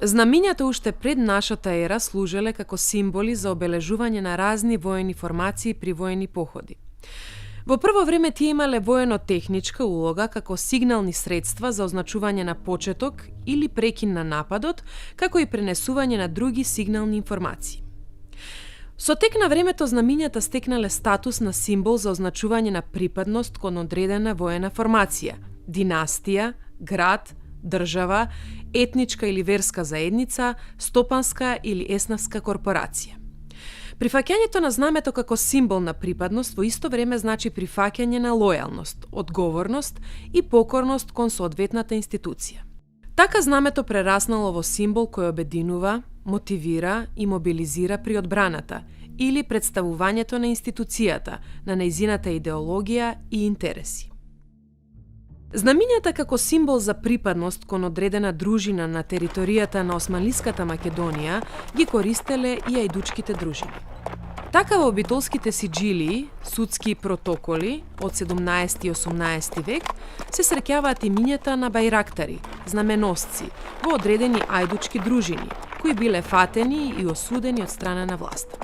Знамињата уште пред нашата ера служеле како символи за обележување на разни воени формации при воени походи. Во прво време тие имале воено-техничка улога како сигнални средства за означување на почеток или прекин на нападот, како и пренесување на други сигнални информации. Со тек на времето знамињата стекнале статус на символ за означување на припадност кон одредена воена формација, династија, град, држава, етничка или верска заедница, стопанска или еснавска корпорација. Прифаќањето на знамето како символ на припадност во исто време значи прифаќање на лојалност, одговорност и покорност кон соодветната институција. Така знамето прераснало во символ кој обединува, мотивира и мобилизира при одбраната или представувањето на институцијата, на нејзината идеологија и интереси. Знамињата како символ за припадност кон одредена дружина на територијата на Османлиската Македонија ги користеле и ајдучките дружини. Така во битолските сиджилии, судски протоколи од 17 и 18 век се среќаваат имињата на бајрактари, знаменосци, во одредени ајдучки дружини, кои биле фатени и осудени од страна на власта.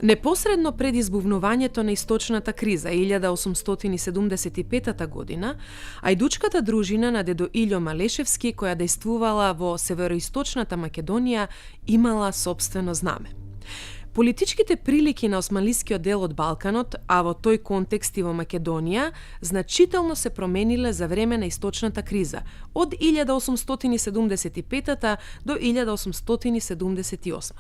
Непосредно пред избувнувањето на источната криза 1875 година, ајдучката дружина на дедо Илјо Малешевски, која дејствувала во североисточната Македонија, имала сопствено знаме. Политичките прилики на османлискиот дел од Балканот, а во тој контекст и во Македонија, значително се промениле за време на источната криза од 1875 до 1878.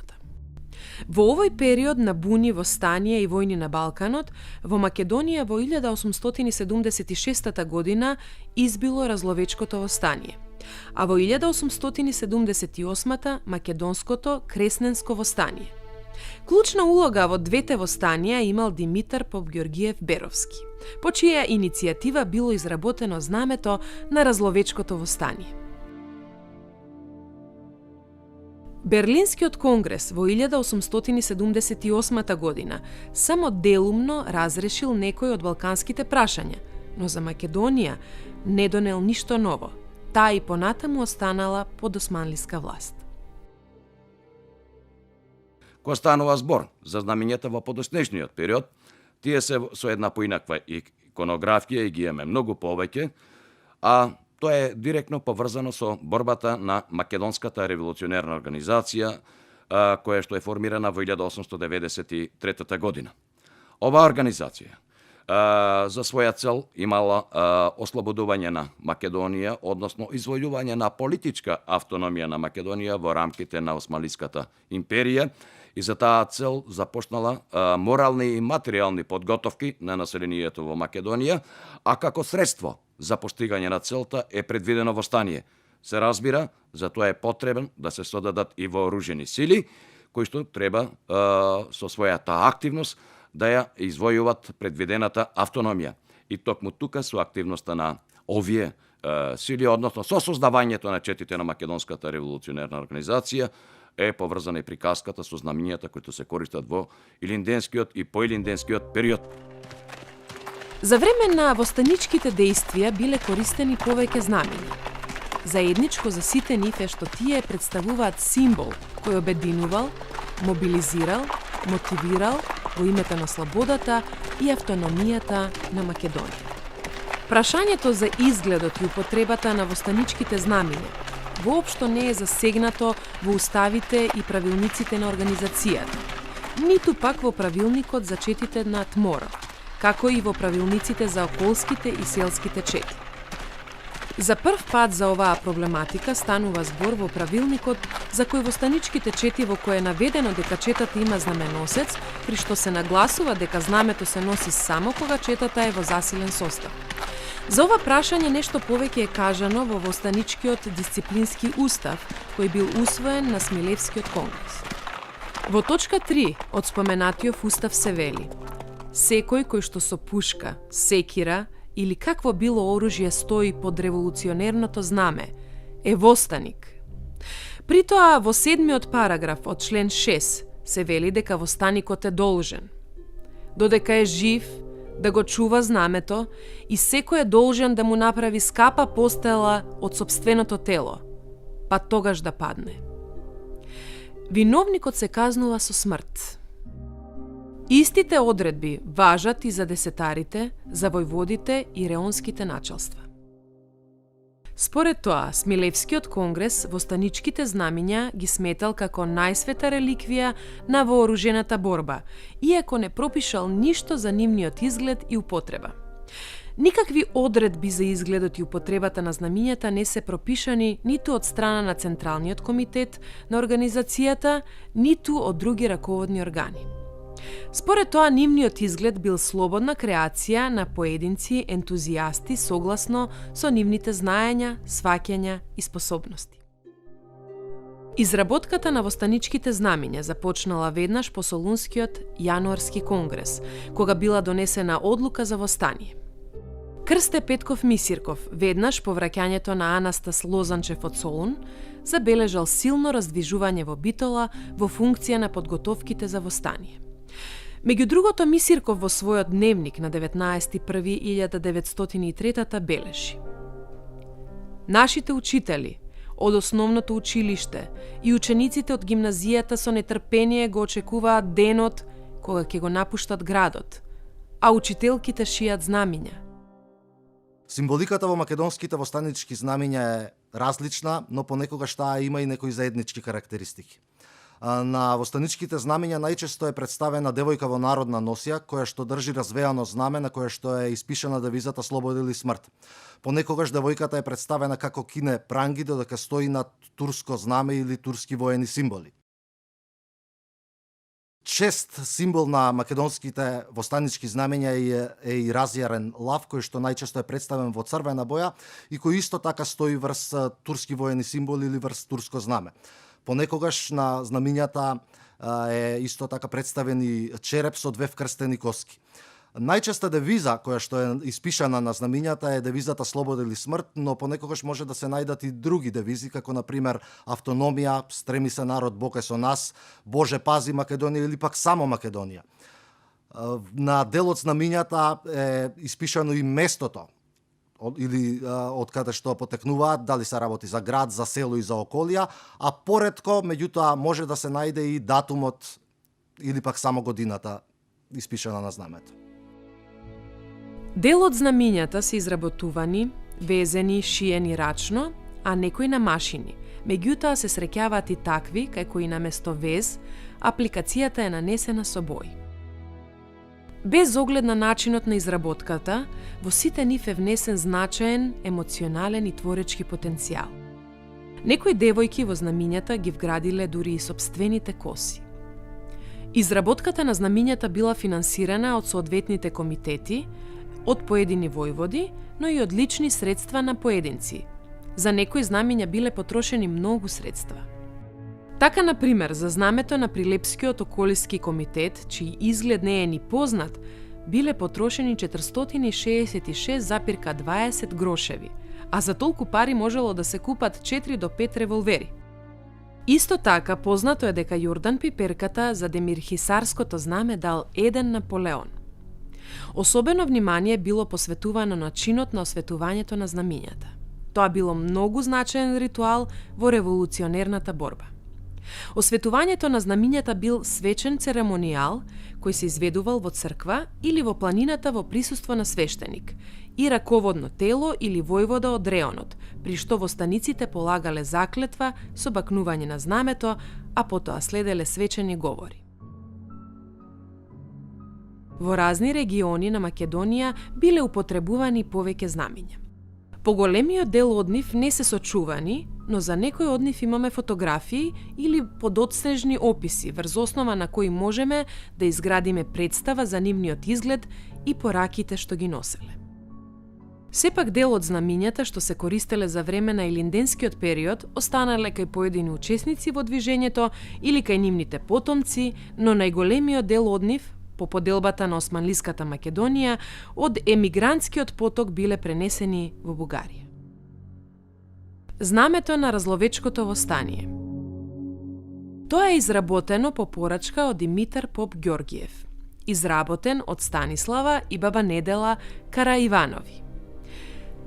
Во овој период на буни, востанија и војни на Балканот, во Македонија во 1876 година избило Разловечкото востание, а во 1878 Македонското Кресненско востание. Клучна улога во двете востанија имал Димитар Попгеоргиев Беровски, по чија иницијатива било изработено знамето на Разловечкото востание. Берлинскиот конгрес во 1878 година само делумно разрешил некои од балканските прашања, но за Македонија не донел ништо ново. Таа и понатаму останала под османлиска власт. Кога станува збор за знамињата во подоснежниот период, тие се со една поинаква иконографија и ги имаме многу повеќе, а тоа е директно поврзано со борбата на Македонската револуционерна организација, која што е формирана во 1893 година. Оваа организација за своја цел имала ослободување на Македонија, односно извојување на политичка автономија на Македонија во рамките на Османлиската империја, и за таа цел започнала морални и материјални подготовки на населението во Македонија, а како средство за постигање на целта е предвидено востание. Се разбира, за тоа е потребен да се содадат и вооружени сили, кои што треба со својата активност да ја извојуват предвидената автономија. И токму тука со активноста на овие сили, односно со создавањето на четите на Македонската револуционерна организација, е поврзана и приказката со знамињата кои се користат во илинденскиот и поилинденскиот период. За време на востаничките дејствија биле користени повеќе знамиња. Заедничко за сите нив е што тие представуваат символ кој обединувал, мобилизирал, мотивирал во името на слободата и автономијата на Македонија. Прашањето за изгледот и употребата на востаничките знамиња воопшто не е засегнато во уставите и правилниците на организацијата, ниту пак во правилникот за четите на Тмора, како и во правилниците за околските и селските чети. За прв пат за оваа проблематика станува збор во правилникот за кој востаничките чети во кој е наведено дека четата има знаменосец, при што се нагласува дека знамето се носи само кога четата е во засилен состав. За ова прашање нешто повеќе е кажано во востаничкиот дисциплински устав, кој бил усвоен на Смилевскиот конгрес. Во точка 3 од споменатиот устав се вели: секој кој што со пушка, секира или какво било оружје стои под револуционерното знаме е востаник. Притоа во 7-миот параграф од член 6 се вели дека востаникот е должен, додека е жив, да го чува знамето и секој е должен да му направи скапа постела од сопственото тело. па тогаш да падне. Виновникот се казнува со смрт. Истите одредби важат и за десетарите, за војводите и реонските началства. Според тоа, Смилевскиот конгрес востаничките знамиња ги сметал како најсвета реликвија на вооружената борба, иако не пропишал ништо за нивниот изглед и употреба. Никакви одредби за изгледот и употребата на знамињата не се пропишани ниту од страна на Централниот комитет на организацијата, ниту од други раководни органи. Според тоа, нивниот изглед бил слободна креација на поединци ентузијасти согласно со нивните знаења, сваќања и способности. Изработката на востаничките знамиња започнала веднаш по Солунскиот јануарски конгрес, кога била донесена одлука за востание. Крсте Петков Мисирков, веднаш по враќањето на Анастас Лозанчев од Солун, забележал силно раздвижување во Битола во функција на подготовките за востание. Меѓу другото, Мисирков во својот дневник на 19.1.1903 бележи: Нашите учители од основното училиште и учениците од гимназијата со нетрпение го очекуваат денот кога ќе го напуштат градот, а учителките шијат знамиња. Символиката во македонските востанички знамиња е различна, но понекогаш таа има и некои заеднички карактеристики. На востаничките знамиња најчесто е представена девојка во народна носија, која што држи развеано знаме на кое што е испишана девизата Слобода или смрт. Понекогаш девојката е представена како кине пранги, додека стои над турско знаме или турски воени символи. Чест символ на македонските востанички знамиња е и разјарен лав, кој што најчесто е представен во црвена боја и кој исто така стои врз турски воени символи или врз турско знаме. Понекогаш на знамињата е исто така представен и череп со две вкрстени коски. Најчеста девиза која што е испишана на знамињата е девизата Слобода или смрт, но понекогаш може да се најдат и други девизи, како например автономија, стреми се народ Бог е со нас, Боже пази Македонија или пак само Македонија. На дел од знамињата е испишано и местото или од каде што потекнуваат, дали се работи за град, за село и за околија, а поретко, меѓутоа, може да се најде и датумот или пак само годината испишана на знамето. Дел од знамињата се изработувани, везени, шиени рачно, а некои на машини. Меѓутоа се среќаваат и такви, кај кои наместо вез, апликацијата е нанесена со бој. Без оглед на начинот на изработката, во сите нив е внесен значаен, емоционален и творечки потенцијал. Некои девојки во знамињата ги вградиле дури и сопствените коси. Изработката на знамињата била финансирана од соодветните комитети, од поедини војводи, но и од лични средства на поединци. За некои знамиња биле потрошени многу средства. Така, например, за знамето на Прилепскиот околиски комитет, чиј изглед не е ни познат, биле потрошени 466,20 грошеви, а за толку пари можело да се купат 4 до 5 револвери. Исто така, познато е дека Јордан Пиперката за Демирхисарското знаме дал 1 Наполеон. Особено внимание било посветувано на чинот на осветувањето на знамињата. Тоа било многу значаен ритуал во револуционерната борба. Осветувањето на знамињата бил свечен церемонијал кој се изведувал во црква или во планината во присуство на свештеник и раководно тело или војвода од реонот, при што востаниците полагале заклетва со бакнување на знамето, а потоа следеле свечени говори. Во разни региони на Македонија биле употребувани повеќе знамиња. Поголемиот дел од нив не се сочувани, но за некои од нив имаме фотографии или подотснежни описи, врз основа на кои можеме да изградиме представа за нивниот изглед и пораките што ги носеле. Сепак дел од знамињата што се користеле за време на илинденскиот период останале кај поедини учесници во движењето или кај нивните потомци, но најголемиот дел од нив, по поделбата на Османлиската Македонија, од емигрантскиот поток биле пренесени во Бугарија. Знамето на Разловечкото востание. Тоа е изработено по порачка од Димитар Поп Ѓоргиев, изработен од Станислава и баба Недела Караиванови.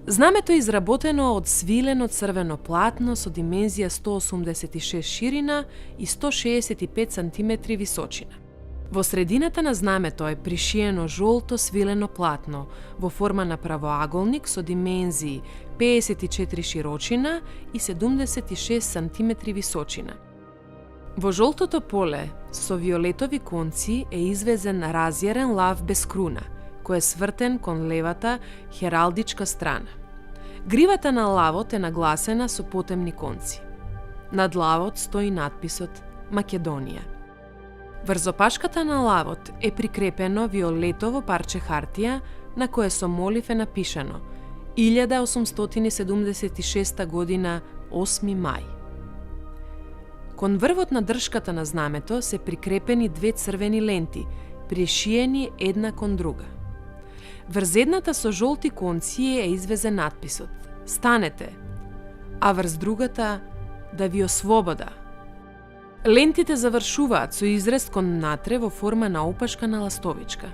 Знамето е изработено од свилено црвено платно со димензија 186 ширина и 165 см височина. Во средината на знамето е пришиено жолто свилено платно во форма на правоаголник со димензии 54 широчина и 76 см височина. Во жолтото поле со виолетови конци е извезен разјарен лав без круна, кој е свртен кон левата хералдичка страна. Гривата на лавот е нагласена со потемни конци. Над лавот стои надписот Македонија. Врз опашката на лавот е прикрепено виолетово парче хартија на кое со молив е напишано 1876 година 8 мај. Кон врвот на дршката на знамето се прикрепени две црвени ленти, пришиени една кон друга. Врз едната со жолти конци е извезен надписот Станете, а врз другата Да ви ослобода. Лентите завршуваат со изрез кон натре во форма на опашка на ластовичка.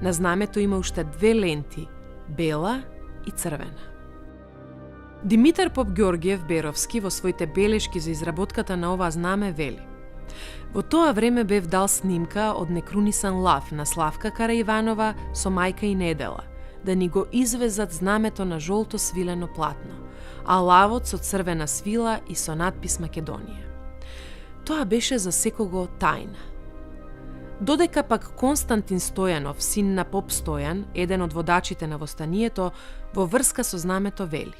На знамето има уште две ленти, бела и црвена. Димитар Попгеоргиев Беровски во своите белешки за изработката на ова знаме вели: Во тоа време бев дал снимка од некрунисан лав на Славка Караиванова со мајка и Недела, да ни го извезат знамето на жолто свилено платно, а лавот со црвена свила и со надпис Македонија. Тоа беше за секого тајна. Додека пак Константин Стојанов, син на поп Стојан, еден од водачите на востанието, во врска со знамето вели: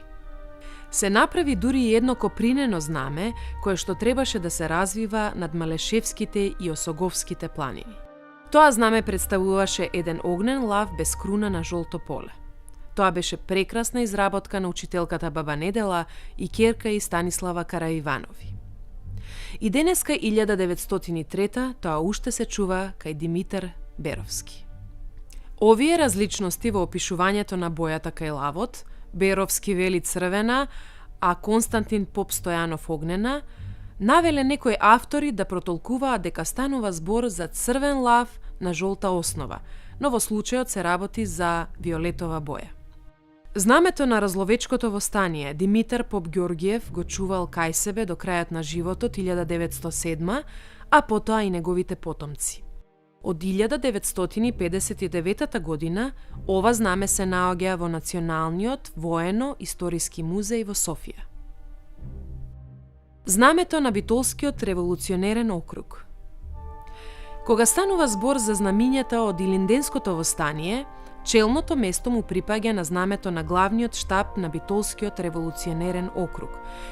Се направи дури и едно копринено знаме, кое што требаше да се развива над Малешевските и Осоговските планини. Тоа знаме представуваше еден огнен лав без круна на жолто поле. Тоа беше прекрасна изработка на учителката Баба Недела и ќерка и Станислава Караиванови. И денеска 1903 тоа уште се чува кај Димитар Беровски. Овие различности во опишувањето на бојата кај лавот, Беровски вели црвена, а Константин Поп Стојанов огнена, навеле некои автори да протолкуваат дека станува збор за црвен лав на жолта основа, но во случајот се работи за виолетова боја. Знамето на Разловечкото востание Димитар Попгеоргиев го чувал кај себе до крајот на животот 1907, а потоа и неговите потомци. Од 1959 година ова знаме се наоѓа во Националниот воено-историски музеј во Софија. Знамето на Битолскиот револуционерен округ. Кога станува збор за знамињата од Илинденското востание, челното место му припаѓа на знамето на главниот штаб на Битолскиот револуционерен округ,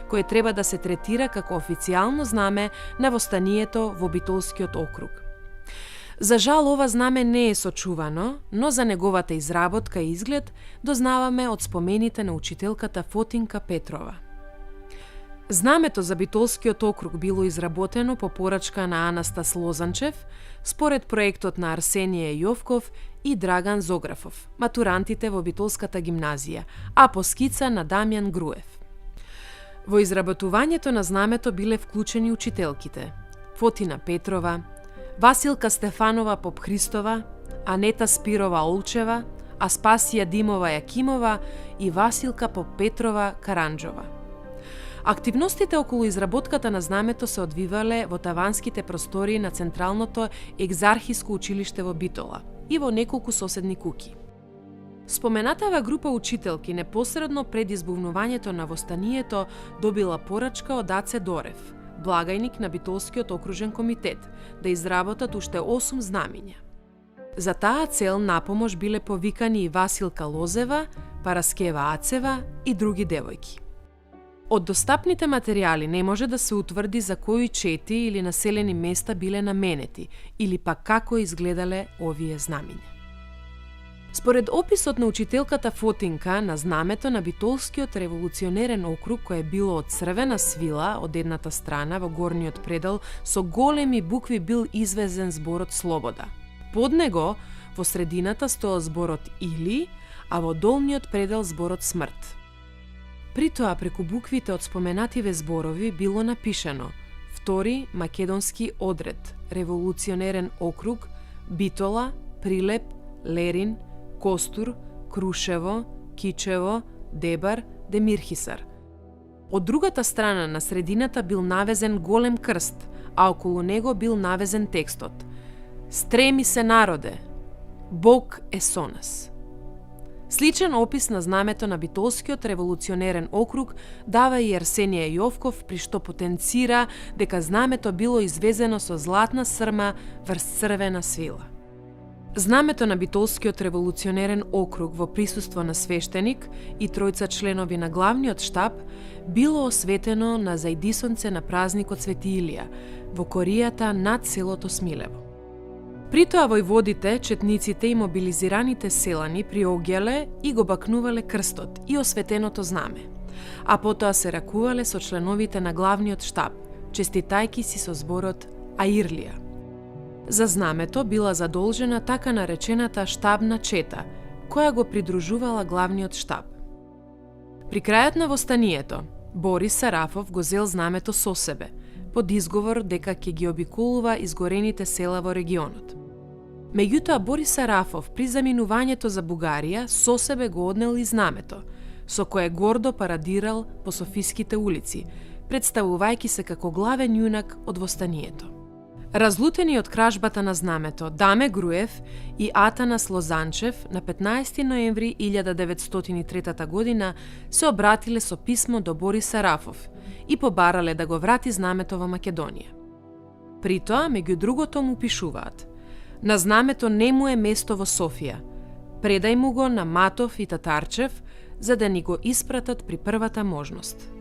кој треба да се третира како официјално знаме на востанието во Битолскиот округ. За жал, ова знаме не е сочувано, но за неговата изработка и изглед дознаваме од спомените на учителката Фотинка Петрова. Знамето за Битолскиот округ било изработено по порачка на Анастас Лозанчев, според проектот на Арсенije Јовков и Драган Зографов, матурантите во Битолската гимназија, а по скица на Дамјан Груев. Во изработувањето на знамето биле вклучени учителките Фотина Петрова, Василка Стефанова Поп-Христова, Анета Спирова Олчева, Аспасија Димова Јакимова и Василка Поп-Петрова Каранџова. Активностите околу изработката на знамето се одвивале во таванските простории на Централното екзархиско училиште во Битола и во неколку соседни куќи. Споменатава група учителки непосредно пред избувнувањето на востанието добила порачка од Аце Дорев, благајник на Битолскиот окружен комитет, да изработат уште 8 знамиња. За таа цел напомош биле повикани и Василка Лозева, Параскева Ацева и други девојки. Од достапните материјали не може да се утврди за кои чети или населени места биле наменети или пак како изгледале овие знамиња. Според описот на учителката Фотинка на знамето на Битолскиот револуционерен округ, кој е било од црвена свила од едната страна во горниот предел, со големи букви бил извезен зборот Слобода. Под него во средината стоел зборот Или, а во долниот предел зборот Смрт. При тоа преку буквите од споменативе зборови било напишано Втори македонски одред, револуционерен округ, Битола, Прилеп, Лерин, Костур, Крушево, Кичево, Дебар, Демирхисар. Од другата страна на средината бил навезен голем крст, а околу него бил навезен текстот: Стреми се народе, Бог е со нас. Сличен опис на знамето на Битолскиот револуционерен округ дава и Арсенije Јовков, при што потенцира дека знамето било извезено со златна срма врз црвена свила. Знамето на Битолскиот револуционерен округ во присуство на свештеник и тројца членови на главниот штаб било осветено на зајдисонце на празникот Свети Илија во коријата над селото Смилево. При тоа војводите, четниците и мобилизираните селани приоѓале и го бакнувале крстот и осветеното знаме, а потоа се ракувале со членовите на главниот штаб, честитајки си со зборот Аирлија. За знамето била задолжена така наречената штабна чета, која го придружувала главниот штаб. При крајот на востанието, Борис Сарафов го зел знамето со себе, под изговор дека ќе ги обиколува изгорените села во регионот. Меѓутоа, Борис Сарафов при заминувањето за Бугарија со себе го однел и знамето, со кое гордо парадирал по софиските улици, представувајќи се како главен јунак од востанието. Разлутени од кражбата на знамето, Даме Груев и Атанас Лозанчев на 15 ноември 1903 година се обратиле со писмо до Борис Сарафов и побарале да го врати знамето во Македонија. При тоа, меѓу другото, му пишуваат: На знамето не му е место во Софија. Предај му го на Матов и Татарчев, за да ни го испратат при првата можност.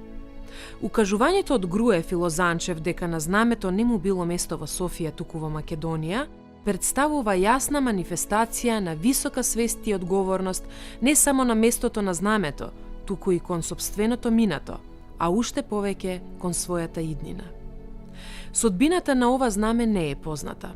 Укажувањето од Груев и Лозанчев дека на знамето не му било место во Софија, туку во Македонија, представува јасна манифестација на висока свест и одговорност не само на местото на знамето, туку и кон сопственото минато, а уште повеќе кон својата иднина. Судбината на ова знаме не е позната.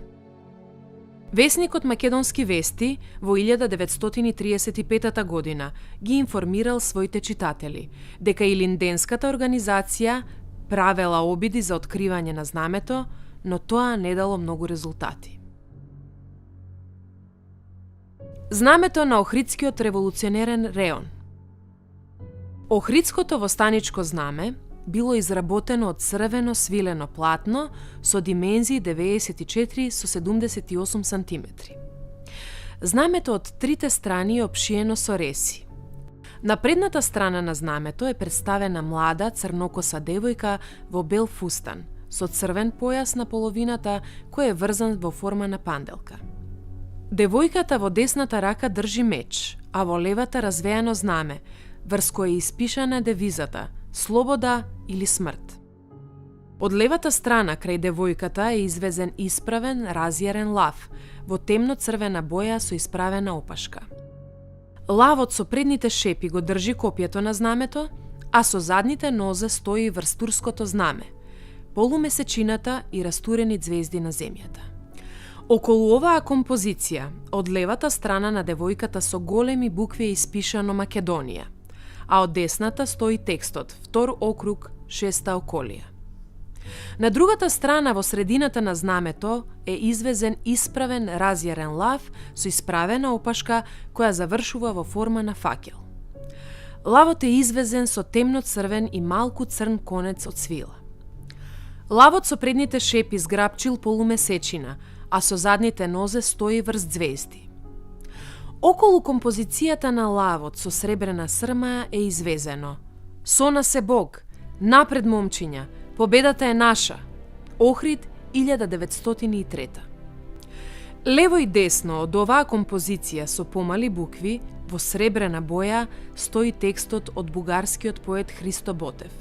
Весникот Македонски вести во 1935 година ги информирал своите читатели дека Илинденската организација правела обиди за откривање на знамето, но тоа не дало многу резултати. Знамето на Охридскиот револуционерен реон. Охридското востаничко знаме било изработено од црвено свилено платно со димензии 94 со 78 сантиметри. Знамето од трите страни е обшиено со реси. На предната страна на знамето е представена млада црнокоса девојка во бел фустан, со црвен појас на половината кој е врзан во форма на панделка. Девојката во десната рака држи меч, а во левата развејано знаме, врз кое е испишана девизата «Слобода или смрт». Од левата страна крај девојката е извезен исправен, разјарен лав, во темно-црвена боја со исправена опашка. Лавот со предните шепи го држи копјето на знамето, а со задните нозе стои врз турското знаме, полумесечината и растурени ѕвезди на земјата. Околу оваа композиција, од левата страна на девојката со големи букви е испишано Македонија, а од десната стои текстот «Втор округ, шеста околија». На другата страна, во средината на знамето, е извезен исправен разјарен лав со исправена опашка која завршува во форма на факел. Лавот е извезен со темно-црвен и малку црн конец од свила. Лавот со предните шепи зграпчил полумесечина, а со задните нозе стои врз ѕвезди. Околу композицијата на лавот со сребрена срма е извезено: «Со нас е Бог, напред момчиња, победата е наша. Охрид 1903». Лево и десно од оваа композиција со помали букви, во сребрена боја, стои текстот од бугарскиот поет Христо Ботев.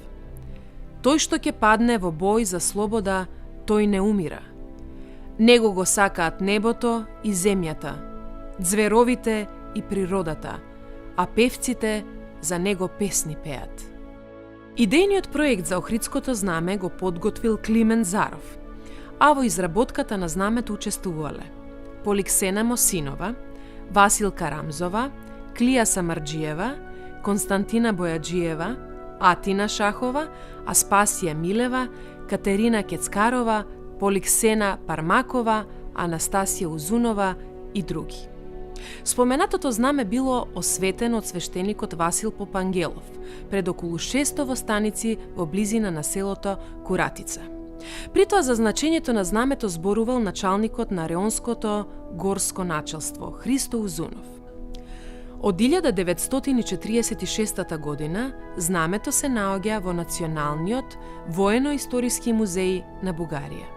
«Тој што ќе падне во бој за слобода, тој не умира. Него го сакаат небото и земјата, ѕверовите и природата, а певците за него песни пеат». Идејниот проект за Охридското знаме го подготвил Климент Заров, а во изработката на знамето учествувале Поликсена Мосинова, Васил Карамзова, Клија Самарџиева, Константина Бојаџиева, Атина Шахова, Аспасија Милева, Катерина Кецкарова, Поликсена Пармакова, Анастасија Узунова и други. Споменатото знаме било осветено од свештеникот Васил Попангелов пред околу 600 востаници во близина на селото Куратица. При тоа за значењето на знамето зборувал началникот на Реонското горско началство Христо Узунов. Од 1946 година знамето се наоѓа во Националниот воено-историски музеј на Бугарија.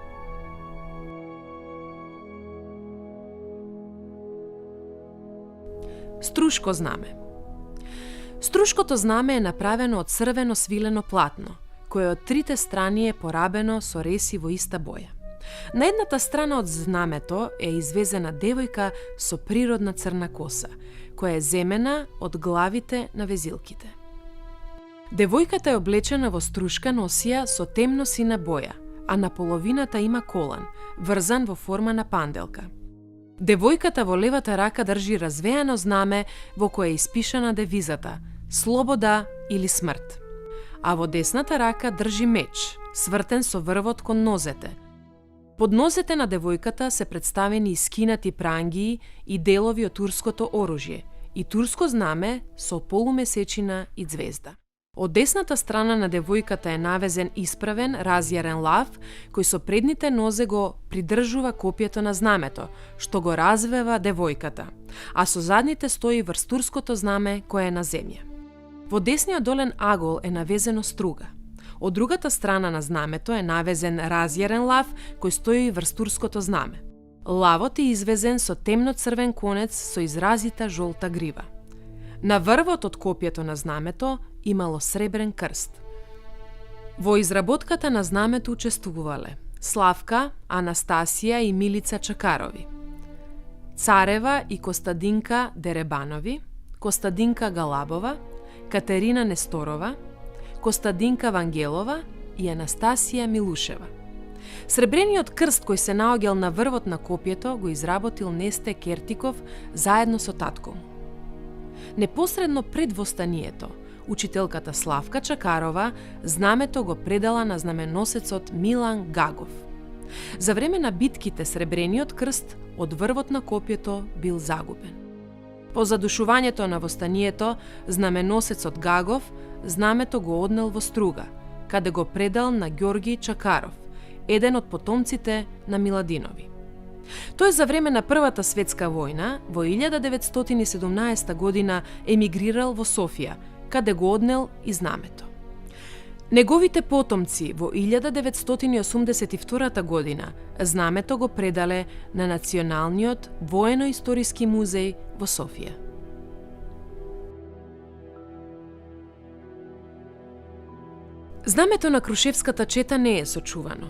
Струшко знаме. Струшкото знаме е направено од црвено свилено платно, кое од трите страни е порабено со реси во иста боја. На едната страна од знамето е извезена девојка со природна црна коса, која е земена од главите на везилките. Девојката е облечена во струшка носија со темно сина боја, а на половината има колан, врзан во форма на панделка. Девојката во левата рака држи развеано знаме во кое е испишана девизата «Слобода или смрт», а во десната рака држи меч, свртен со врвот кон нозете. Под нозете на девојката се представени искинати прангии и делови од турското оружје и турско знаме со полумесечина и звезда. Од десната страна на девојката е навезен исправен, разјарен лав, кој со предните нозе го придржува копието на знамето, што го развева девојката, а со задните стои врз турското знаме кое е на земја. Во десниот долен агол е навезено струга. Од другата страна на знамето е навезен разјарен лав кој стои врз турското знаме. Лавот е извезен со темно црвен конец со изразита жолта грива. На врвот од копието на знамето имало сребрен крст. Во изработката на знамето учествувале Славка, Анастасија и Милица Чакарови, Царева и Костадинка Деребанови, Костадинка Галабова, Катерина Несторова, Костадинка Вангелова и Анастасија Милушева. Сребрениот крст кој се наоѓал на врвот на копието го изработил Несте Кертиков заедно со татко му. Непосредно пред востанието, учителката Славка Чакарова знамето го предала на знаменосецот Милан Гагов. За време на битките сребрениот крст од врвот на копието бил загубен. По задушувањето на востанието, знаменосецот Гагов знамето го однел во Струга, каде го предал на Ѓорги Чакаров, еден од потомците на Миладинови. Тој за време на Првата светска војна во 1917 година емигрирал во Софија, каде го однел и знамето. Неговите потомци во 1982 година знамето го предале на Националниот воено-историски музеј во Софија. Знамето на Крушевската чета не е сочувано.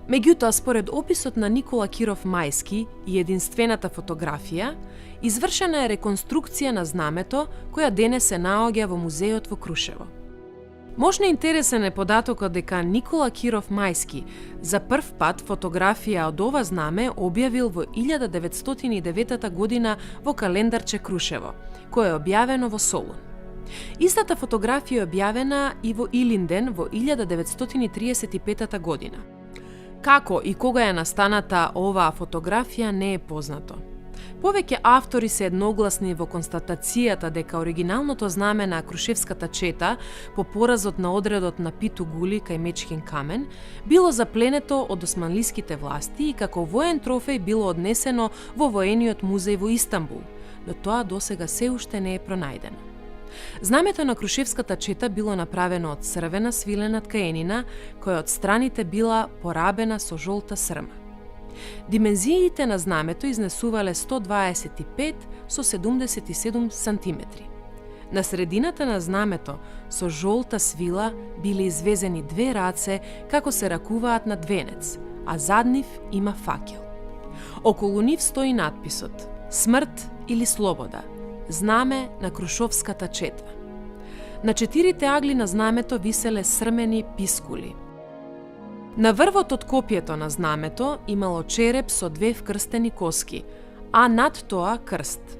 Меѓутоа, според описот на Никола Киров Мајски и единствената фотографија, извршена е реконструкција на знамето, која денес се наоѓа во музеот во Крушево. Можно интересен е податокот дека Никола Киров Мајски за прв пат фотографија од ова знаме објавил во 1909 година во календарче Крушево, кое е објавено во Солун. Истата фотографија е објавена и во Илинден во 1935 година. Како и кога е настаната оваа фотографија не е познато. Повеќе автори се едногласни во констатацијата дека оригиналното знаме на Крушевската чета по поразот на одредот на Питу Гули кај Мечкин камен било запленето од османлиските власти и како воен трофеј било однесено во воениот музеј во Истанбул, но тоа досега се уште не е пронајдено. Знамето на Крушевската чета било направено од црвена свилена ткаенина, која од страните била порабена со жолта срма. Димензиите на знамето изнесувале 125 со 77 сантиметри. На средината на знамето со жолта свила биле извезени две раце како се ракуваат на венец, а зад нив има факел. Околу нив стои надписот «Смрт или слобода», знаме на Крушовската чета. На 4 агли на знамето виселе срмени пискули. На врвот од копието на знамето имало череп со 2 вкрстени коски, а над тоа крст.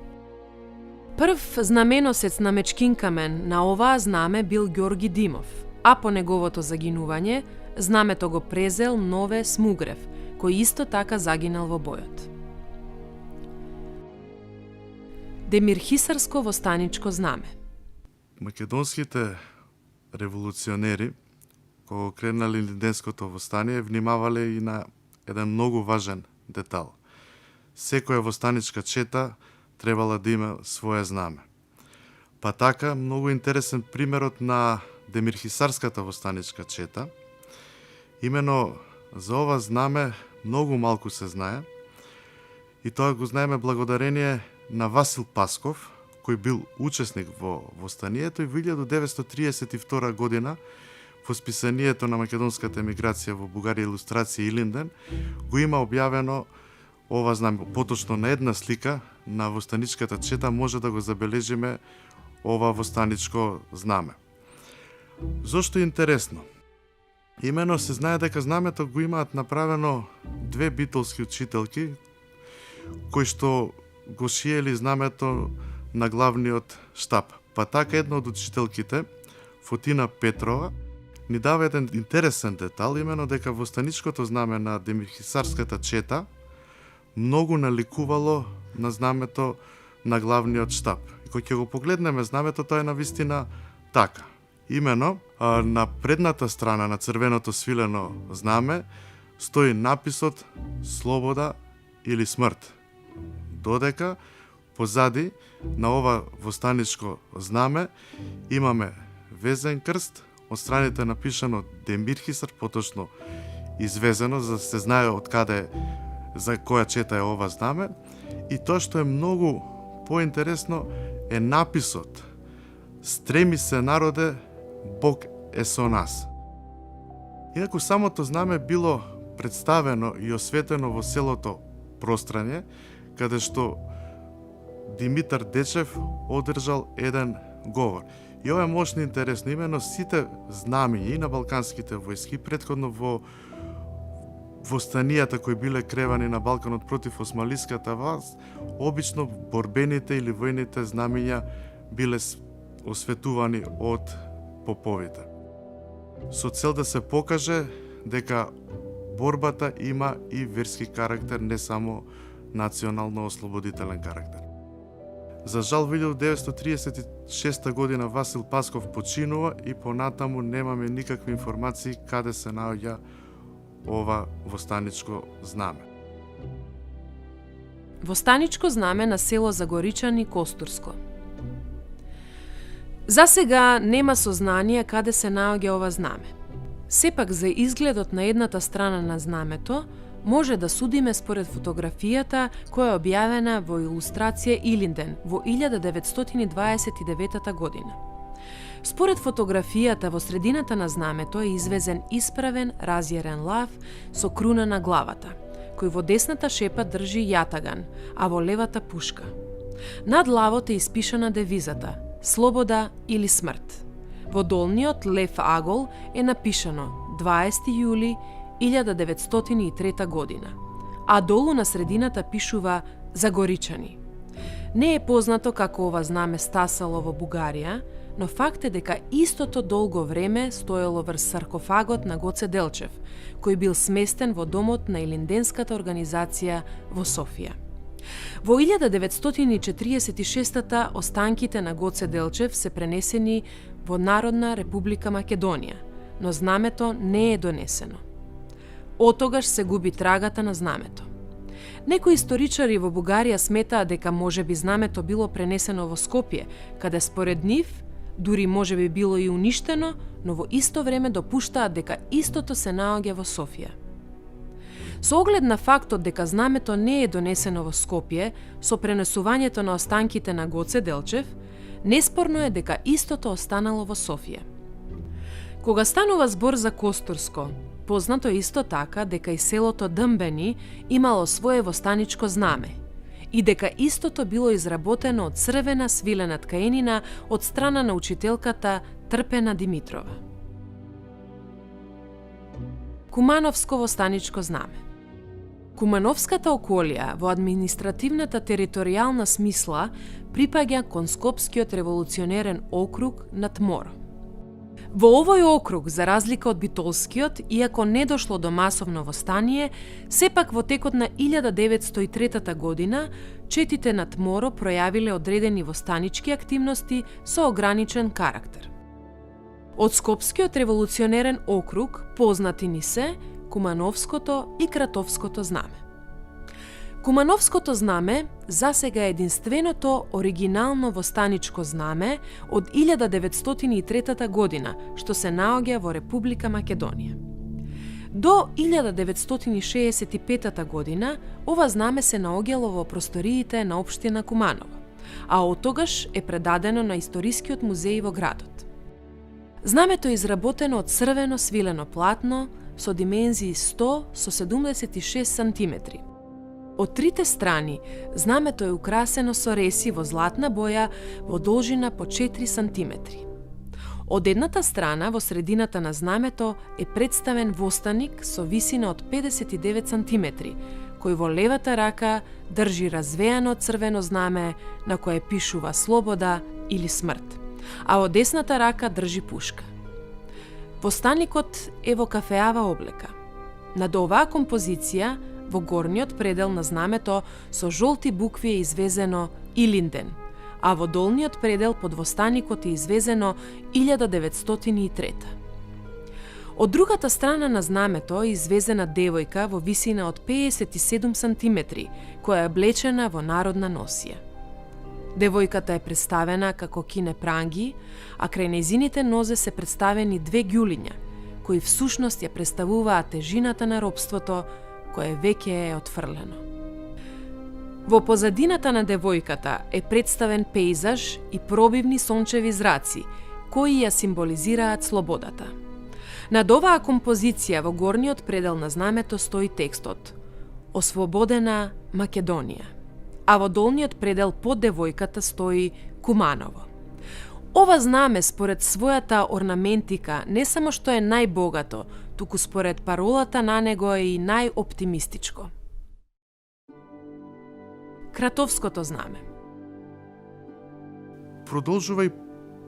Прв знаменосец на Мечкин камен на оваа знаме бил Ѓорги Димов, а по неговото загинување знамето го презел Нове Смугрев, кој исто така загинал во бојот. Демирхисарско востаничко знаме. Македонските револуционери, кога кренали Илинденското востание, внимавале и на еден многу важен детал. Секоја востаничка чета требала да има своje знаме. Па така, многу интересен примерот на Демирхисарската востаничка чета. Имено за ова знаме многу малку се знае и тоа го знаеме благодарение на Васил Пасков, кој бил учесник во востанието и во 1932 година во списанието на македонската емиграција во Бугарија илустрација Илинден го има објавено ова знаме. Поточно на една слика на востаничката чета може да го забележиме ова востаничко знаме. Зошто е интересно? Имено се знае дека знамето го имаат направено две битолски учителки кои што го шиели знамето на главниот штаб. Па така една од учителките, Фотина Петрова, ни дава еден интересен детал, имено дека востаничкото знаме на Демирхисарската чета многу наликувало на знамето на главниот штаб. И кога ќе го погледнеме знамето, тоа е навистина така. Имено, на предната страна на црвеното свилено знаме стои написот Слобода или смрт. Додека позади на ова востаничко знаме имаме везен крст, од страните напишано Демирхисар, поточно извезено за да се знае од каде за која чета е ова знаме, и тоа што е многу поинтересно е написот Стреми се народе, Бог е со нас. Инаку самото знаме било представено и осветено во селото Прострање, каде што Димитар Дечев одржал еден говор. И ова е мощно интересно, имено сите знамиња и на балканските војски, претходно во востанијата кои биле кревани на Балканот против османлиската власт, обично борбените или војните знамиња биле осветувани од поповите. Со цел да се покаже дека борбата има и верски карактер, не само национално-ослободителен карактер. За жал, во 1936 година Васил Пасков починува и понатаму немаме никакви информации каде се наоѓа ова востаничко знаме. Востаничко знаме на село Загоричани, Костурско. За сега нема сознание каде се наоѓа ова знаме. Сепак за изгледот на едната страна на знамето може да судиме според фотографијата која е објавена во илустрација Илинден во 1929 година. Според фотографијата во средината на знамето е извезен исправен, разјерен лав со круна на главата, кој во десната шепа држи јатаган, а во левата пушка. Над лавот е испишана девизата Слобода или смрт. Во долниот лев агол е напишано 20 јули 1903 година, а долу на средината пишува Загоричани. Не е познато како ова знаме стасало во Бугарија, но факт е дека истото долго време стоело врз саркофагот на Гоце Делчев, кој бил сместен во домот на Илинденската организација во Софија. Во 1946 останките на Гоце Делчев се пренесени во Народна република Македонија, но знамето не е донесено. Отогаш се губи трагата на знамето. Некои историчари во Бугарија сметаа дека можеби знамето било пренесено во Скопје, каде според нив дури можеби било и уништено, но во исто време допуштаат дека истото се наоѓа во Софија. Со оглед на фактот дека знамето не е донесено во Скопје, со пренесувањето на останките на Гоце Делчев, неспорно е дека истото останало во Софија. Кога станува збор за Костурско, познато исто така дека и селото Дъмбени имало свое востаничко знаме и дека истото било изработено од црвена свилена ткаенина од страна на учителката Трпена Димитрова. Кумановско востаничко знаме. Кумановската околија во административната територијална смисла припаѓа кон Скопскиот револуционерен округ на Тморо. Во овој округ, за разлика од Битолскиот, иако не дошло до масовно востание, сепак во текот на 1903 година четите над моро пројавиле одредени востанички активности со ограничен карактер. Од Скопскиот револуционерен округ познати ни се Кумановското и Кратовското знаме. Кумановското знаме засега е единственото оригинално востаничко знаме од 1903 година, што се наоѓа во Република Македонија. До 1965 година ова знаме се наоѓало во просториите на општина Куманово, а од тогаш е предадено на Историскиот музеј во градот. Знамето е изработено од црвено свилено платно со димензии 100 со 76 сантиметри. Од трите страни, знамето е украсено со реси во златна боја во должина по 4 сантиметри. Од едната страна, во средината на знамето, е представен востаник со висина од 59 сантиметри, кој во левата рака држи развеано црвено знаме на кое пишува слобода или смрт, а од десната рака држи пушка. Востаникот е во кафеава облека. Над оваа композиција, во горниот предел на знамето со жолти букви е извезено Илинден, а во долниот предел под востаникот е извезено 1903. Од другата страна на знамето е извезена девојка во висина од 57 сантиметри, која е облечена во народна носија. Девојката е представена како кине пранги, а крај нејзините нозе се представени две ѓулиња, кои всушност ја представуваат тежината на робството, кое веќе е отфрлено. Во позадината на девојката е представен пејзаж и пробивни сончеви зраци, кои ја символизираат слободата. Над оваа композиција во горниот предел на знамето стои текстот «Ослободена Македонија», а во долниот предел под девојката стои Куманово. Ова знаме според својата орнаментика не само што е најбогато, туку според паролата на него е и најоптимистичко. Кратовското знаме. Продолжува и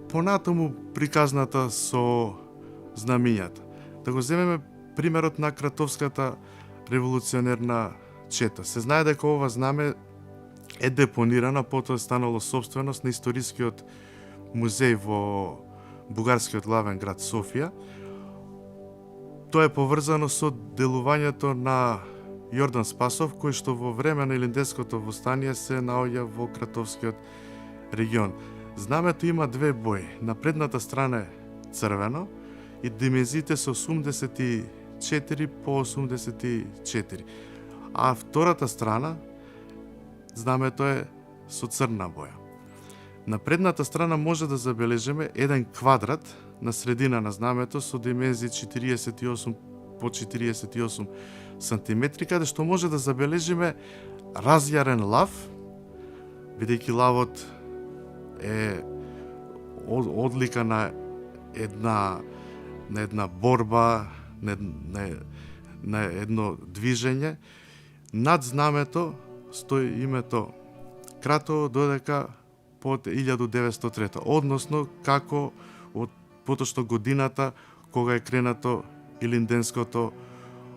понатаму приказната со знамињата. Да го земеме примерот на Кратовската револуционерна чета. Се знае дека ова знаме е депонирана, потоа е станало собственост на Историскиот музеј во бугарскиот главен град Софија. Тоа е поврзано со делувањето на Јордан Спасов, кој што во време на Илинденското востание се наоѓа во Кратовскиот регион. Знамето има две бои. На предната страна е црвено и димензиите се 84 по 84. А втората страна, знамето е со црна боја. На предната страна може да забележиме еден квадрат на средина на знамето со димензии 48 по 48 сантиметри, каде што може да забележиме разјарен лав, бидејќи лавот е одлика на една борба, на едно движење. Над знамето стои името Кратово, додека под 1903, односно како од поточно годината кога е кренато Илинденското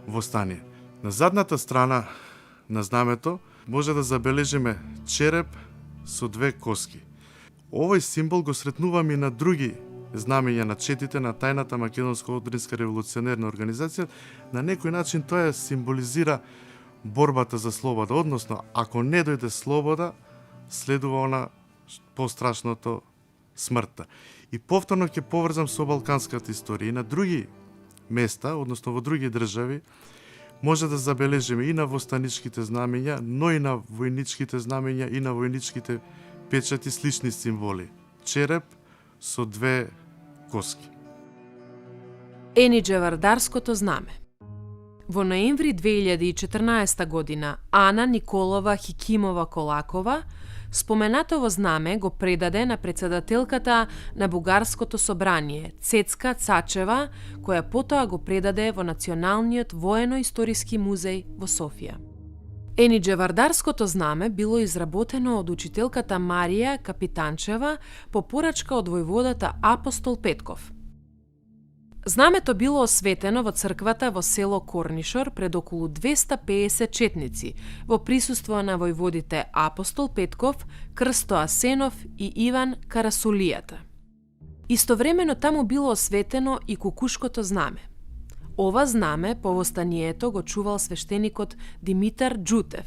востание. На задната страна на знамето може да забележиме череп со две коски. Овој символ го сретнуваме и на други знамења на четите на тајната македонско-одринска револуционерна организација. На некој начин тоа символизира борбата за слобода, односно ако не дојде слобода, следува она пострашното смртта. И повторно ќе поврзам со балканската историја. И на други места, односно во други држави, може да забележиме и на востаничките знамења, но и на војничките знамења и на војничките печати слични символи. Череп со две коски. Еничевардарското знаме. Во ноември 2014 година Ана Николова Хикимова Колакова споменатово знаме го предаде на председателката на Бугарското собрание Цецка Цачева, која потоа го предаде во Националниот воено-историски музеј во Софија. Еничевардарското знаме било изработено од учителката Марија Капитанчева по порачка од војводата Апостол Петков. Знамето било осветено во црквата во село Корнишор пред околу 250 четници во присуство на војводите Апостол Петков, Крсто Асенов и Иван Карасулијата. Истовремено таму било осветено и кукушкото знаме. Ова знаме по востанието го чувал свештеникот Димитар Џутев,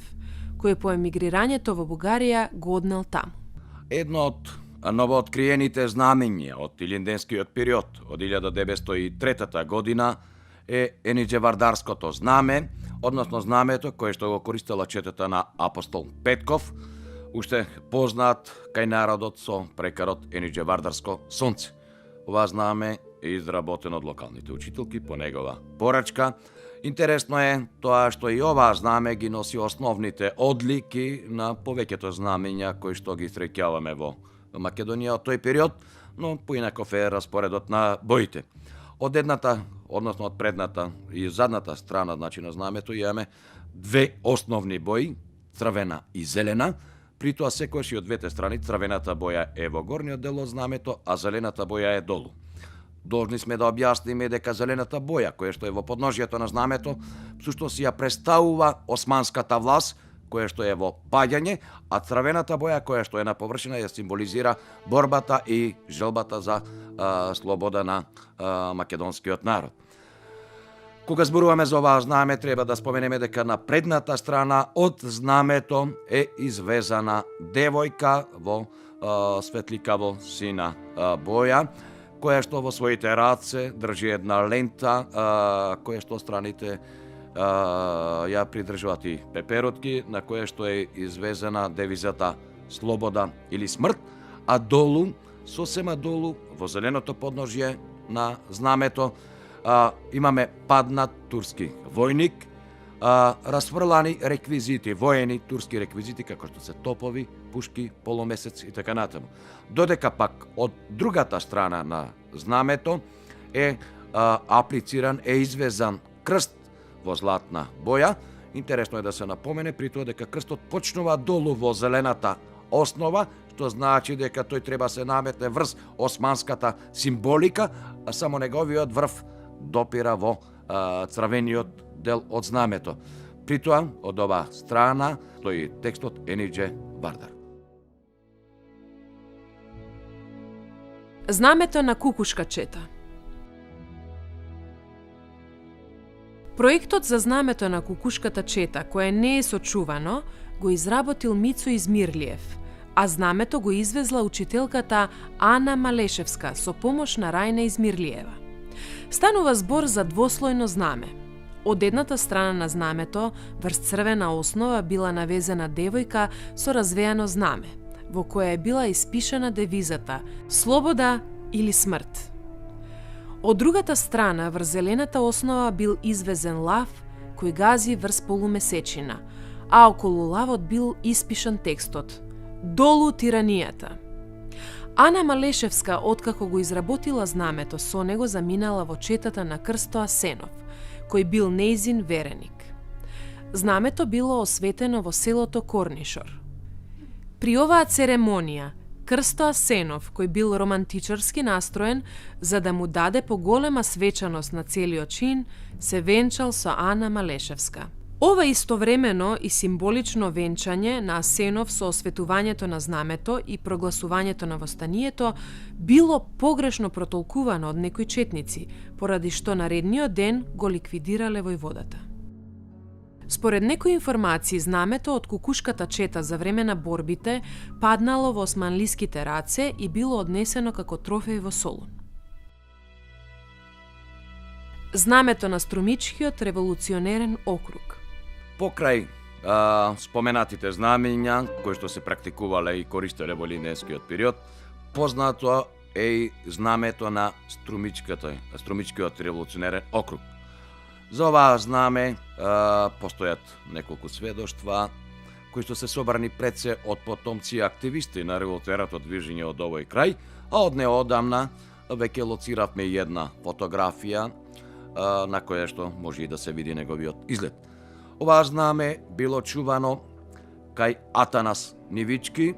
кој по емигрирањето во Бугарија го однел таму. Едно од новооткриените знамења од Илинденскиот период од 1903 година е Еничевардарското знаме, односно знамето кое што го користела четата на Апостол Петков, уште познат кај народот со прекарот Еничевардарско сонце. Ова знаме е изработено од локалните учителки по негова порачка. Интересно е тоа што и оваа знаме ги носи основните одлики на повеќето знамења кои што ги среќаваме во Македонија од тој период, но поинаков е распоредот на боите. Од едната, односно од предната и задната страна, значи на знамето, имаме две основни бои, црвена и зелена. При тоа секојаш и од двете страни црвената боја е во горниот дел од знамето, а зелената боја е долу. Должни сме да објасниме дека зелената боја, која што е во подножјето на знамето, всушност ја представува османската власт, која што е во паѓање, а црвената боја, која што е на површина, ја символизира борбата и желбата за слобода на македонскиот народ. Кога зборуваме за оваа знаме, треба да споменеме дека на предната страна од знамето е извезана девојка во светликаво сина боја, која што во своите раце држи една лента, која што страните ја придржуваат и пеперотки, на која што е извезена девизата слобода или смрт, а долу, сосема долу, во зеленото подножје на знамето, имаме паднат турски војник, расфрлани реквизити, воени турски реквизити, како што се топови, пушки, полумесец и така натаму. Додека пак од другата страна на знамето е аплициран, е извезан крст во златна боја. Интересно е да се напомене при тоа дека крстот почнува долу во зелената основа, што значи дека тој треба се наметне врз османската символика, а само неговиот врв допира во црвениот дел од знамето. При тоа, од оваа страна, стои текстот Енидже Вардар. Знамето на кукушка чета. Проектот за знамето на кукушката чета, кое не е сочувано, го изработил Мицо Измирлиев, а знамето го извезла учителката Ана Малешевска со помош на Рајна Измирлиева. Станува збор за двослојно знаме. Од едната страна на знамето, врз црвена основа, била навезена девојка со развејано знаме, во кое е била испишана девизата «Слобода или смрт». Од другата страна, врз зелената основа бил извезен лав кој гази врз полумесечина, а околу лавот бил испишан текстот «Долу тиранијата». Ана Малешевска, откако го изработила знамето, со него заминала во четата на Крсто Асенов, кој бил нејзин вереник. Знамето било осветено во селото Корнишор. При оваа церемонија, Крсто Асенов, кој бил романтичарски настроен, за да му даде поголема свечаност на целиот чин, се венчал со Ана Малешевска. Ова истовремено и символично венчање на Асенов со осветувањето на знамето и прогласувањето на востанието било погрешно протолкувано од некои четници, поради што наредниот ден го ликвидирале војводата. Според некои информации, знамето од кукушката чета за време на борбите паднало во османлиските раце и било однесено како трофеј во Солун. Знамето на Струмичкиот револуционерен округ. Покрај споменатите знамења, кои што се практикувале и користеле во Илинденскиот период, познато е и знамето на Струмичкиот револуционерен округ. За оваа знаме постојат неколку сведоштва, кои што се собрани пред се од потомци и активисти на револуционерното движење од овој крај, а од неодамна веќе лоциравме една фотографија на која што може и да се види неговиот изглед. Оваа знаме било чувано кај Атанас Нивички,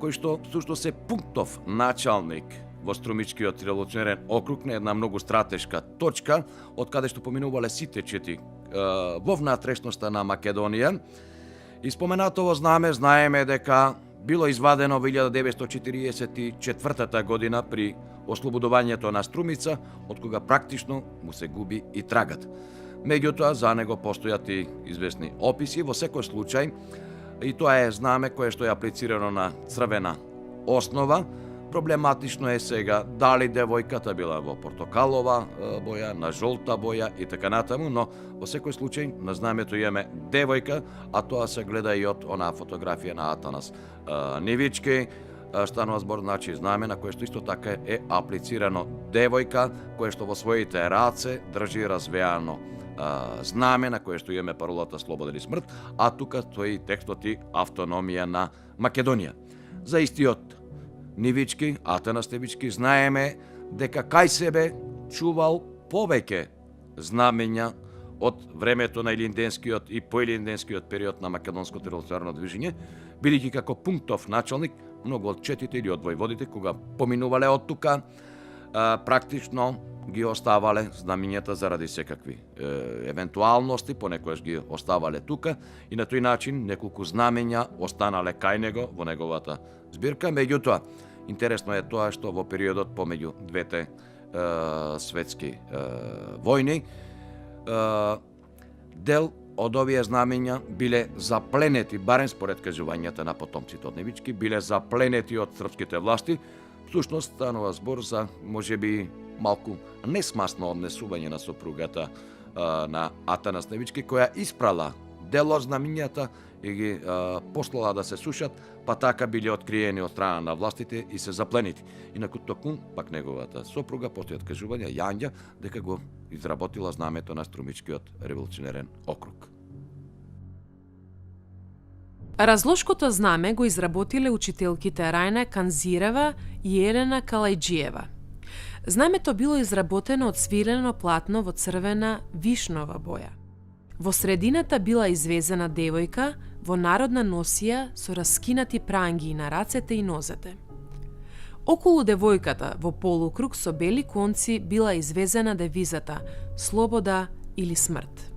кој што всушност е пунктов началник во Струмичкиот револуционерен округ на една многу стратешка точка, од каде што поминувале сите 4 во внатрешноста на Македонија. И споменатово знаме, знаеме дека било извадено во 1944 година при ослободувањето на Струмица, од кога практично му се губи и трагат. Меѓутоа, за него постојат и известни описи, во секој случај, и тоа е знаме кое што е аплицирано на црвена основа. Проблематично е сега дали девојката била во портокалова боја, на жолта боја и така натаму, но во секој случај на знамето имаме девојка, а тоа се гледа и од онаа фотографија на Атанас Нивички. Станува збор, значи, знаме на кое што исто така е аплицирано девојка, кое што во своите раце држи развеано знаме на кое што имаме паролата слобода или смрт, а тука стои и текстот и автономија на Македонија. За истиот Нивички, Атанас Нивички, знаеме дека кај себе чувал повеќе знамења од времето на илинденскиот и поилинденскиот период на македонското револуционарно движење, бидејќи како пунктов началник многу од четите или од војводите кога поминувале од тука, практично ги оставале знамењата заради секакви евентуалности, понекогаш ги оставале тука и на тој начин неколку знамења останале кај него во неговата збирка. Меѓутоа, интересно е тоа што во периодот помеѓу двете светски војни дел од овие знамења биле запленети, барем според кажувањата на потомците од Нивички, биле запленети од српските власти. Всушност станува збор за можеби малку несмасно однесување на сопругата на Атанас Нивички, која испрала дел од знамењата и ги послала да се сушат, па така биле откриени од страна на властите и се запленети. Инаку токму пак неговата сопруга постојат кажувања Јанѓа дека го изработила знамето на Струмичкиот револуционерен округ. Разложкото знаме го изработиле учителките Рајна Канзирева и Елена Калајџиева. Знамето било изработено од свилено платно во црвена вишнова боја. Во средината била извезена девојка во народна носија со раскинати пранги на рацете и нозете. Околу девојката во полукруг со бели конци била извезена девизата «Слобода или смрт».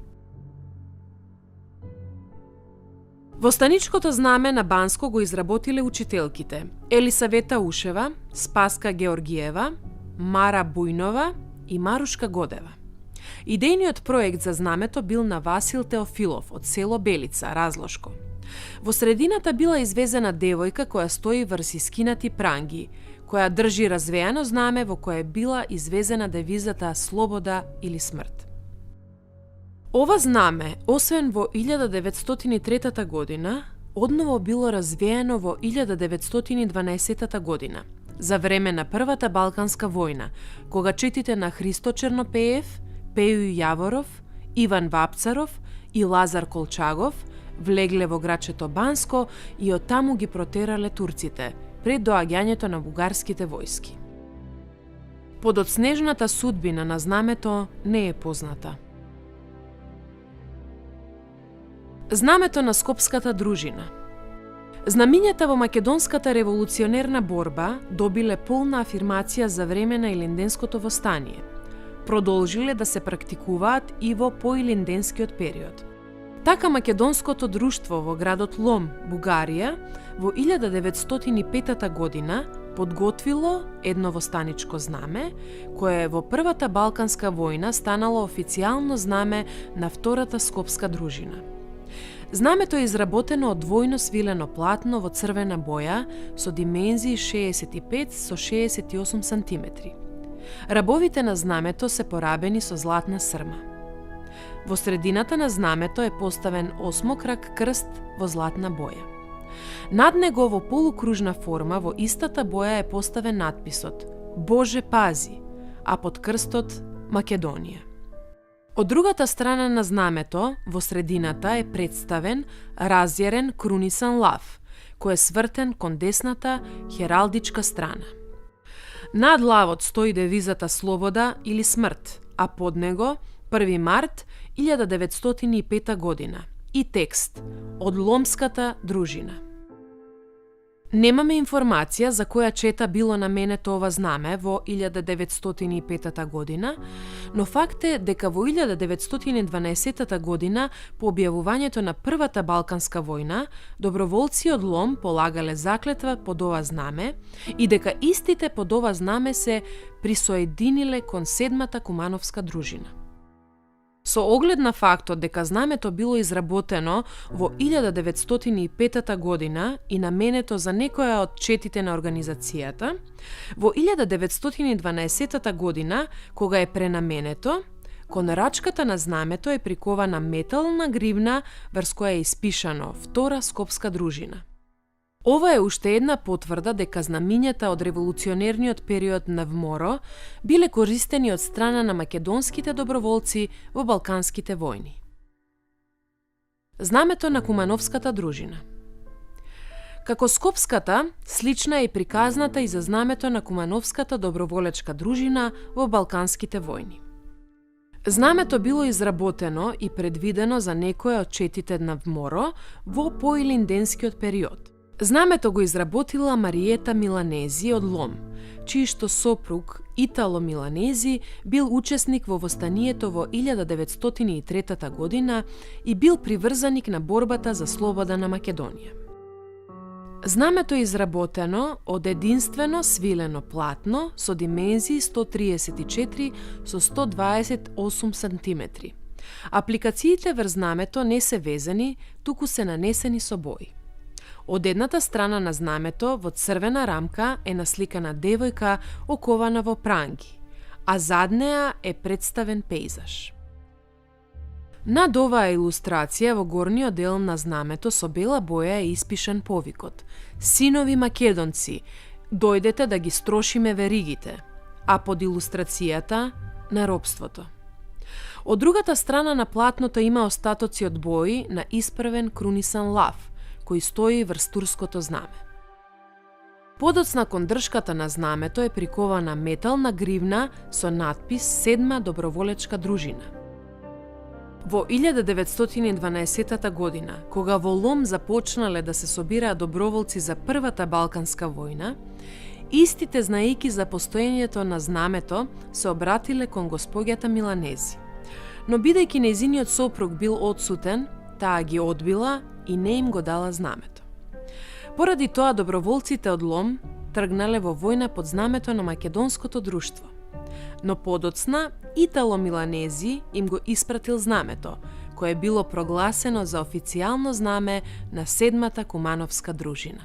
Во станичкото знаме на Банско го изработиле учителките Елисавета Ушева, Спаска Георгиева, Мара Бујнова и Марушка Годева. Идејниот проект за знамето бил на Васил Теофилов од село Белица, Разлошко. Во средината била извезена девојка која стои врз искинати пранги, која држи развејано знаме во кое била извезена девизата «Слобода или смрт». Ова знаме, освен во 1903 година, одново било развеено во 1912 година, за време на Првата Балканска војна, кога четите на Христо Чернопеев, Пеју Јаворов, Иван Вапцаров и Лазар Колчагов влегле во грачето Банско и од таму ги протерале турците, пред доаѓањето на бугарските војски. Подоцнежната судбина на знамето не е позната. Знамето на Скопската дружина. Знамињата во македонската револуционерна борба добиле полна афирмација за време на Илинденското востание. Продолжиле да се практикуваат и во поилинденскиот период. Така македонското друштво во градот Лом, Бугарија, во 1905 година подготвило едно востаничко знаме, кое во Првата Балканска војна станало официјално знаме на Втората Скопска дружина. Знамето е изработено од двојно свилено платно во црвена боја со димензии 65 со 68 сантиметри. Рабовите на знамето се порабени со златна срма. Во средината на знамето е поставен осмокрак крст во златна боја. Над него во полукружна форма во истата боја е поставен надписот «Боже пази», а под крстот «Македонија». Од другата страна на знамето, во средината е представен разјарен крунисан лав, кој е свртен кон десната хералдичка страна. Над лавот стои девизата «Слобода или смрт», а под него 1 март 1905 година и текст «Од Ломската дружина». Немаме информација за која чета било наменето ова знаме во 1905 година, но факт е дека во 1912 година, по објавувањето на Првата Балканска војна, доброволци од Лом полагале заклетва под ова знаме и дека истите под ова знаме се присоединиле кон 7-та Кумановска дружина. Со оглед на фактот дека знамето било изработено во 1905 година и наменето за некоја од четите на организацијата, во 1912 година, кога е пренаменето, кон рачката на знамето е прикована метална гривна врз која е испишано Втора Скопска дружина. Ова е уште една потврда дека знамињата од револуционерниот период на ВМОРО биле користени од страна на македонските доброволци во Балканските војни. Знамето на Кумановската дружина. Како Скопската, слична е и приказната и за знамето на Кумановската доброволечка дружина во Балканските војни. Знамето било изработено и предвидено за некоја од четите на ВМОРО во поилинденскиот период. Знамето го изработила Мариета Миланези од Лом, чиј што сопруг Итало Миланези бил учесник во востанието во 1903 година и бил приврзаник на борбата за слобода на Македонија. Знамето е изработено од единствено свилено платно со димензии 134 со 128 сантиметри. Апликациите врз знамето не се везени, туку се нанесени со бои. Од едната страна на знамето во црвена рамка е насликана девојка окована во пранги, а зад неа е представен пејзаж. Над оваа илустрација во горниот дел на знамето со бела боја е испишан повикот: "Синови македонци, дојдете да ги строшиме веригите", а под илустрацијата на робството. Од другата страна на платното има остатоци од бои на испрвен крунисан лав, кој стои врз турското знаме. Подоцна кон дршката на знамето е прикована метална гривна со надпис 7-ма доброволечка дружина. Во 1912 година, кога во Лом започнале да се собираат доброволци за Првата Балканска војна, истите, знаејќи за постоењето на знамето, се обратиле кон госпоѓата Миланези. Но бидејќи нејзиниот сопруг бил одсутен, таа ги одбила и не им го дала знамето. Поради тоа доброволците од Лом тргнале во војна под знамето на македонското друштво. Но подоцна Итало Миланези им го испратил знамето, кое било прогласено за официјално знаме на 7-та Кумановска дружина.